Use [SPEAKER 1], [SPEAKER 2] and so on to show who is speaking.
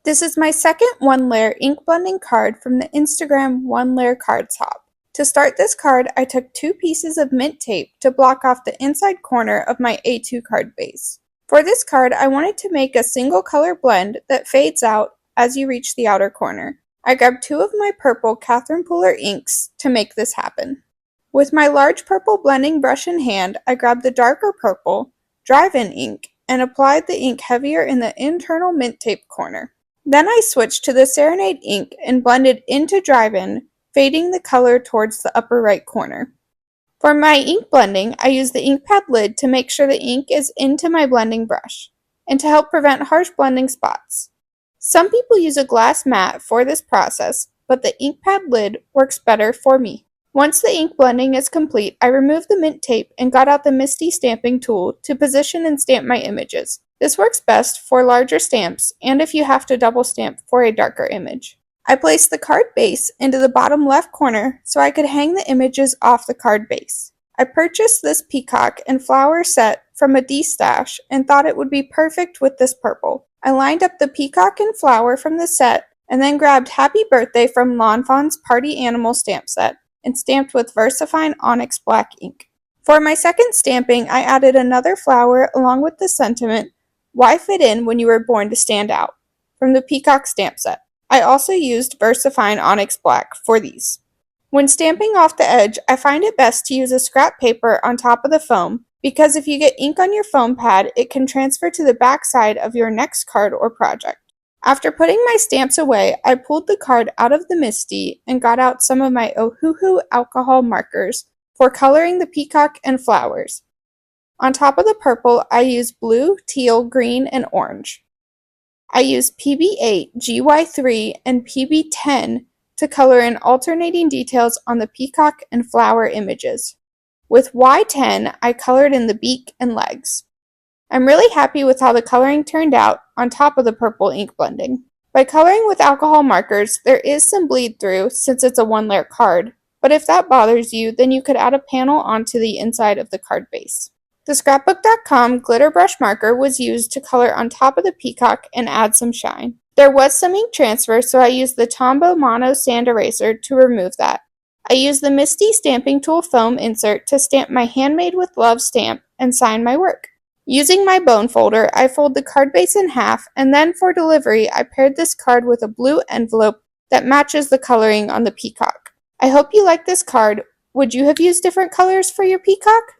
[SPEAKER 1] This is my second one-layer ink blending card from the Instagram one-layer card swap. To start this card, I took 2 pieces of mint tape to block off the inside corner of my A2 card base. For this card, I wanted to make a single color blend that fades out as you reach the outer corner. I grabbed 2 of my purple Catherine Pooler inks to make this happen. With my large purple blending brush in hand, I grabbed the darker purple, drive-in ink, and applied the ink heavier in the internal mint tape corner. Then I switched to the Serenade ink and blended into drive-in, fading the color towards the upper right corner. For my ink blending, I used the ink pad lid to make sure the ink is into my blending brush, and to help prevent harsh blending spots. Some people use a glass mat for this process, but the ink pad lid works better for me. Once the ink blending is complete, I removed the mint tape and got out the MISTI stamping tool to position and stamp my images. This works best for larger stamps and if you have to double stamp for a darker image. I placed the card base into the bottom left corner so I could hang the images off the card base. I purchased this peacock and flower set from a D-stash and thought it would be perfect with this purple. I lined up the peacock and flower from the set and then grabbed Happy Birthday from Lawn Fawn's Party Animal stamp set and stamped with VersaFine Onyx Black ink. For my second stamping, I added another flower along with the sentiment, "Why fit in when you were born to stand out?" from the Peacock stamp set. I also used VersaFine Onyx Black for these. When stamping off the edge, I find it best to use a scrap paper on top of the foam because if you get ink on your foam pad, it can transfer to the back side of your next card or project. After putting my stamps away, I pulled the card out of the MISTI and got out some of my Ohuhu alcohol markers for coloring the peacock and flowers. On top of the purple, I used blue, teal, green, and orange. I used PB8, GY3, and PB10 to color in alternating details on the peacock and flower images. With Y10, I colored in the beak and legs. I'm really happy with how the coloring turned out on top of the purple ink blending. By coloring with alcohol markers, there is some bleed through since it's a one-layer card, but if that bothers you, then you could add a panel onto the inside of the card base. The Scrapbook.com glitter brush marker was used to color on top of the peacock and add some shine. There was some ink transfer, so I used the Tombow Mono Sand Eraser to remove that. I used the MISTI Stamping Tool foam insert to stamp my Handmade with Love stamp and sign my work. Using my bone folder, I fold the card base in half, and then for delivery, I paired this card with a blue envelope that matches the coloring on the peacock. I hope you like this card. Would you have used different colors for your peacock?